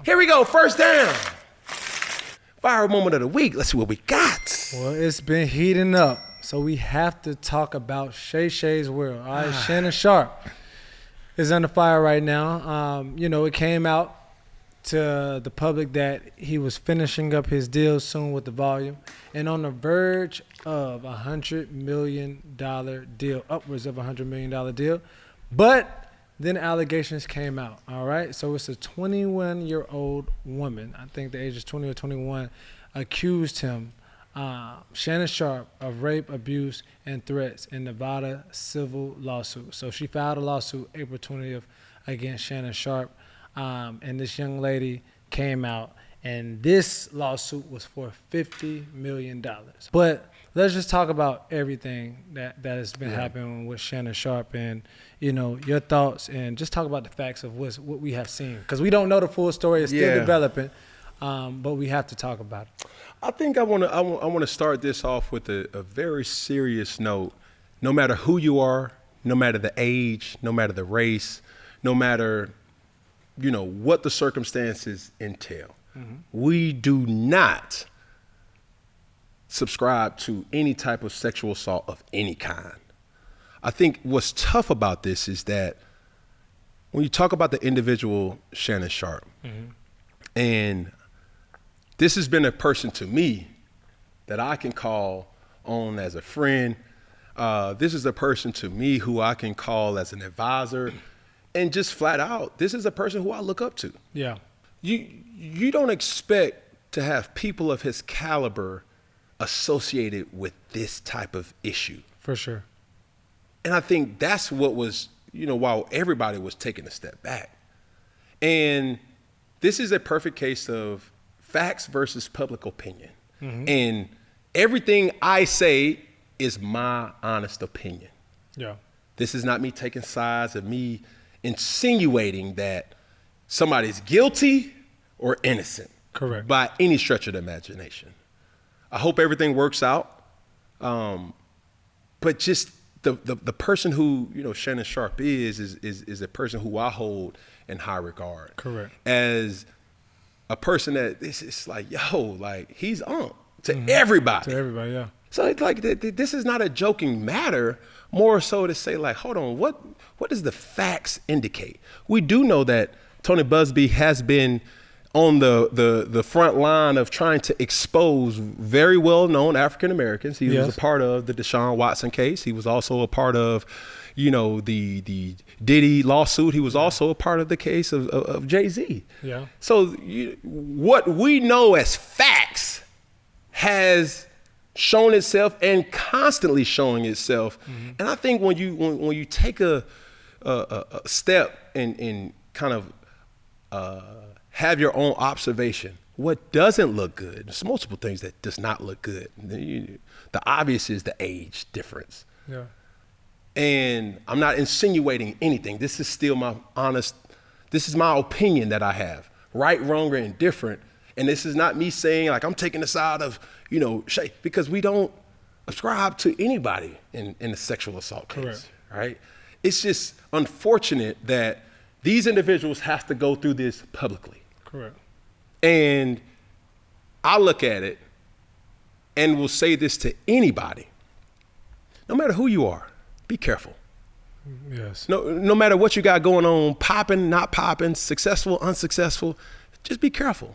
Here we go, first down. Viral moment of the week. Let's see what we got. Well, it's been heating up, so we have to talk about Shay Shay's world. All right, Shannon Sharpe is under fire right now. It came out to the public that he was finishing up his deal soon with the Volume and on the verge of $100 million deal, upwards of $100 million deal. But then allegations came out, all right? So it's a 21-year-old woman, I think the age is 20 or 21, accused him, Shannon Sharpe, of rape, abuse, and threats in Nevada civil lawsuit. So she filed a lawsuit April 20th against Shannon Sharpe. And this young lady came out, and this lawsuit was for $50 million. But let's just talk about everything that has been happening with Shannon Sharpe and, your thoughts, and just talk about the facts of what we have seen. Because we don't know the full story. It's still developing, but we have to talk about it. I think I want to start this off with a very serious note. No matter who you are, no matter the age, no matter the race, no matter what the circumstances entail. Mm-hmm. We do not subscribe to any type of sexual assault of any kind. I think what's tough about this is that when you talk about the individual Shannon Sharpe, and this has been a person to me that I can call on as a friend. This is a person to me who I can call as an advisor. And just flat out, this is a person who I look up to. Yeah. You don't expect to have people of his caliber associated with this type of issue. For sure. And I think that's what was, while everybody was taking a step back. And this is a perfect case of facts versus public opinion. Mm-hmm. And everything I say is my honest opinion. Yeah. This is not me taking sides of me insinuating that somebody's guilty or innocent. Correct. By any stretch of the imagination. I hope everything works out. But just the person who, Shannon Sharpe is a person who I hold in high regard. Correct. As a person that it's like, he's on to everybody. To everybody, yeah. So it's like, this is not a joking matter, more so to say like, hold on, what does the facts indicate? We do know that Tony Busby has been on the front line of trying to expose very well-known African-Americans. He was a part of the Deshaun Watson case. He was also a part of, the Diddy lawsuit. He was also a part of the case of Jay-Z. Yeah. So what we know as facts has shown itself and constantly showing itself. Mm-hmm. And I think when you take a step and kind of have your own observation, what doesn't look good, there's multiple things that does not look good. The obvious is the age difference. Yeah. And I'm not insinuating anything. This is still this is my opinion that I have. Right, wrong, or indifferent. And this is not me saying like I'm taking the side of, Shay, because we don't ascribe to anybody in a sexual assault case. Correct. Right? It's just unfortunate that these individuals have to go through this publicly. Correct. And I look at it and will say this to anybody. No matter who you are, be careful. Yes. No matter what you got going on, popping, not popping, successful, unsuccessful, just be careful.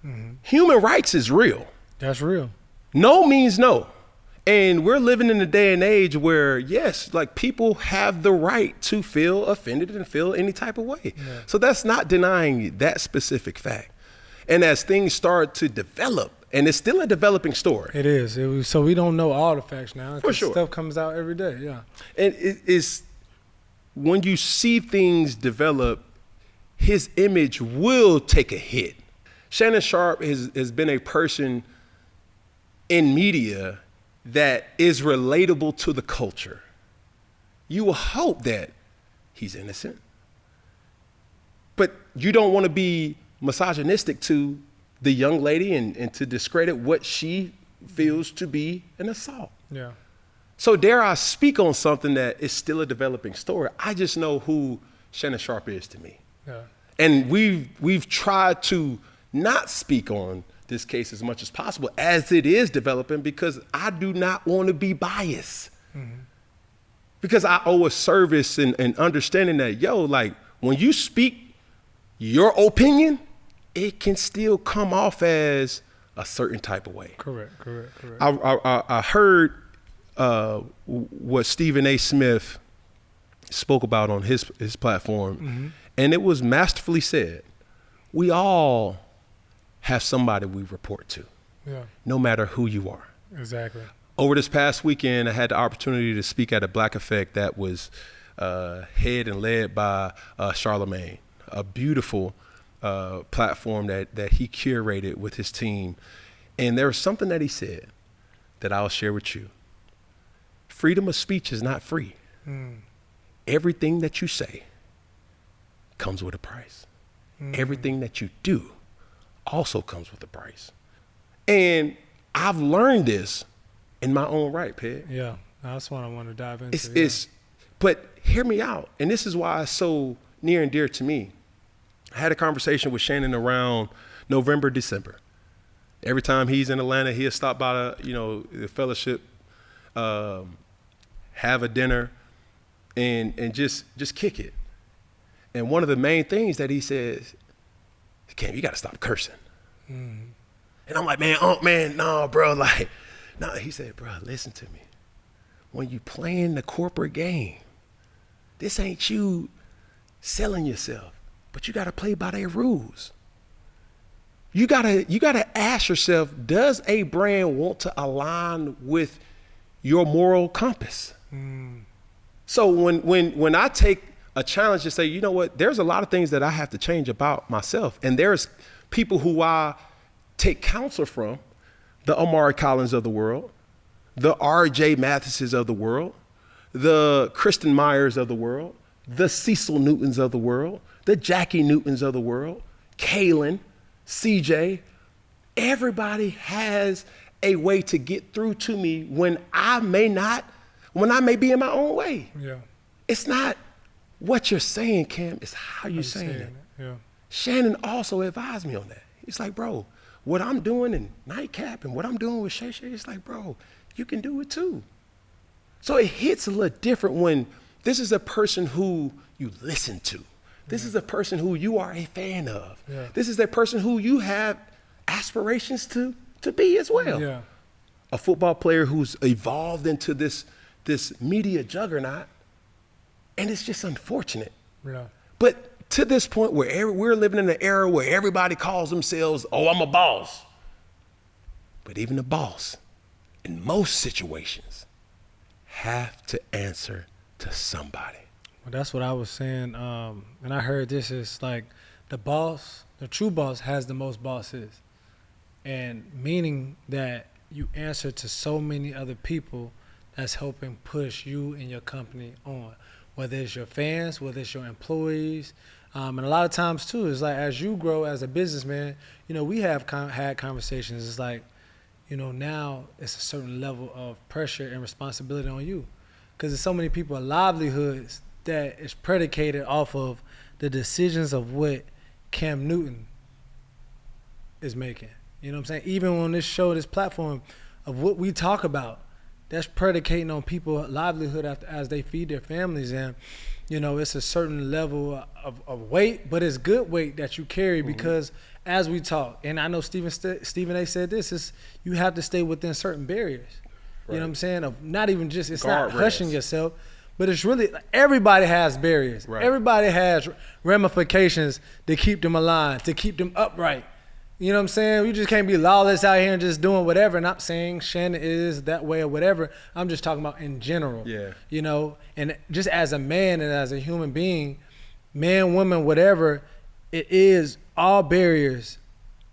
Mm-hmm. Human rights is real. That's real. No means no. And we're living in a day and age where, yes, like people have the right to feel offended and feel any type of way. Yeah. So that's not denying that specific fact. And as things start to develop, and it's still a developing story. It is. So we don't know all the facts now. For sure. Stuff comes out every day, yeah. And it's when you see things develop, his image will take a hit. Shannon Sharpe has been a person in media that is relatable to the culture. You will hope that he's innocent, but you don't want to be misogynistic to the young lady and to discredit what she feels to be an assault. Yeah. So dare I speak on something that is still a developing story. I just know who Shannon Sharpe is to me. Yeah. And we've tried to not speak on this case as much as possible as it is developing, because I do not want to be biased. Because I owe a service and understanding that, like, when you speak your opinion, it can still come off as a certain type of way. Correct. I heard what Stephen A. Smith spoke about on his platform, and it was masterfully said. We all have somebody we report to, no matter who you are. Exactly. Over this past weekend, I had the opportunity to speak at a Black Effect that was head and led by Charlemagne, a beautiful platform that he curated with his team. And there was something that he said that I'll share with you. Freedom of speech is not free. Everything that you say comes with a price. Everything that you do also comes with a price. And I've learned this in my own right, Peg. Yeah, that's what I want to dive into. But hear me out. And this is why it's so near and dear to me. I had a conversation with Shannon around November, December. Every time he's in Atlanta, he'll stop by the fellowship, have a dinner, and just kick it. And one of the main things that he says, Cam, you got to stop cursing. And I'm like, man, no, bro. Like, no. He said, bro, listen to me. When you playing the corporate game, this ain't you selling yourself, but you got to play by their rules. You gotta ask yourself, does a brand want to align with your moral compass? So when I take a challenge to say, you know what, there's a lot of things that I have to change about myself. And there's people who I take counsel from, the Amari Collins of the world, the R.J. Mathises of the world, the Kristen Myers of the world, the Cecil Newtons of the world, the Jackie Newtons of the world, Kaylin, CJ. Everybody has a way to get through to me when I may be in my own way. Yeah. It's not what you're saying, Cam, it's how you're saying it. Yeah. Shannon also advised me on that. He's like, bro, what I'm doing in Nightcap and what I'm doing with Shay Shay, it's like, bro, you can do it too. So it hits a little different when this is a person who you listen to. This is a person who you are a fan of. Yeah. This is a person who you have aspirations to be as well. Yeah. A football player who's evolved into this media juggernaut, and it's just unfortunate. Yeah. But to this point where we're living in an era where everybody calls themselves, oh, I'm a boss. But even the boss, in most situations, have to answer to somebody. Well, that's what I was saying. And I heard this is like the true boss has the most bosses. And meaning that you answer to so many other people that's helping push you and your company on. Whether it's your fans, whether it's your employees. And a lot of times too, it's like as you grow as a businessman, we have had conversations. It's like, now it's a certain level of pressure and responsibility on you. Because there's so many people, livelihoods that is predicated off of the decisions of what Cam Newton is making. You know what I'm saying? Even on this show, this platform of what we talk about, that's predicating on people's livelihood as they feed their families. And, it's a certain level of weight, but it's good weight that you carry because as we talk, and I know Stephen A. said this, is you have to stay within certain barriers. Right. You know what I'm saying? Of not even just, it's not hushing yourself, but it's really, everybody has barriers. Right. Everybody has ramifications to keep them aligned, to keep them upright. You know what I'm saying? You just can't be lawless out here and just doing whatever. Not saying Shannon is that way or whatever. I'm just talking about in general. Yeah. And just as a man and as a human being, man, woman, whatever, it is, all barriers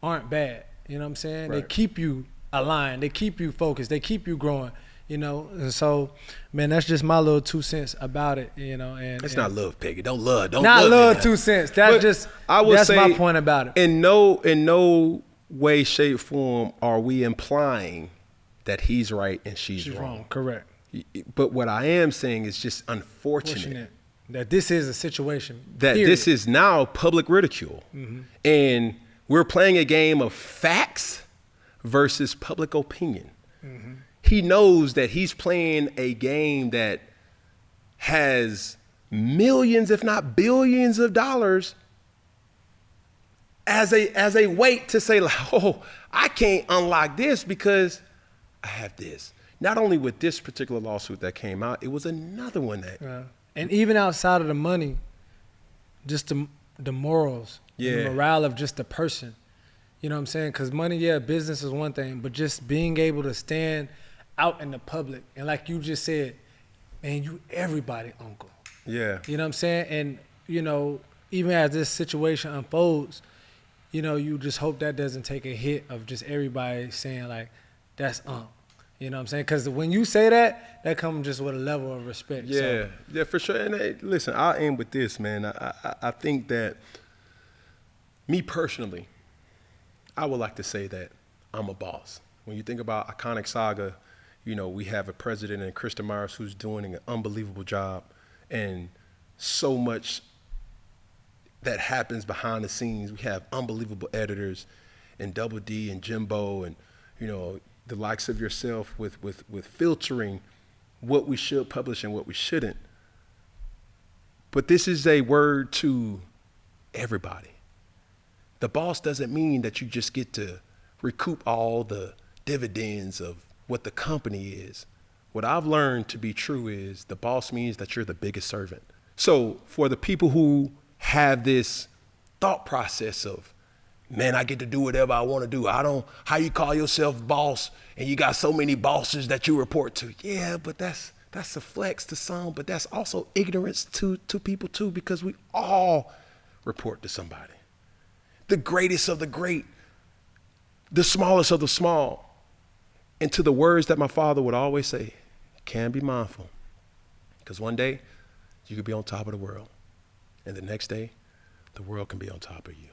aren't bad. You know what I'm saying? Right. They keep you aligned. They keep you focused. They keep you growing. And so, man, that's just my little 2 cents about it, and it's not love, Peggy. Don't love. Not love 2 cents. That's my point about it. In no way, shape, form are we implying that he's right and she's wrong. Correct. But what I am saying is just unfortunate That this is a situation. That period. this is now public ridicule. And we're playing a game of facts versus public opinion. He knows that he's playing a game that has millions, if not billions of dollars as a weight to say, like, oh, I can't unlock this because I have this. Not only with this particular lawsuit that came out, it was another one that. And even outside of the money, just the morals, the morale of just the person. You know what I'm saying? Because money, business is one thing, but just being able to stand out in the public. And like you just said, man, you everybody uncle. Yeah. You know what I'm saying? And, even as this situation unfolds, you just hope that doesn't take a hit of just everybody saying, like, that's You know what I'm saying? Because when you say that, that comes just with a level of respect. Yeah, yeah, for sure. And hey, listen, I'll end with this, man. I think that, me personally, I would like to say that I'm a boss. When you think about Iconic Saga, we have a president in Krista Myers who's doing an unbelievable job, and so much that happens behind the scenes. We have unbelievable editors, and Double D and Jimbo, and the likes of yourself with filtering what we should publish and what we shouldn't. But this is a word to everybody. The boss doesn't mean that you just get to recoup all the dividends of what the company is. What I've learned to be true is the boss means that you're the biggest servant. So for the people who have this thought process of, man, I get to do whatever I want to do. How you call yourself boss and you got so many bosses that you report to. Yeah, but that's a flex to some, but that's also ignorance to people too, because we all report to somebody. The greatest of the great, the smallest of the small. And to the words that my father would always say, can be mindful. Because one day you could be on top of the world, and the next day the world can be on top of you.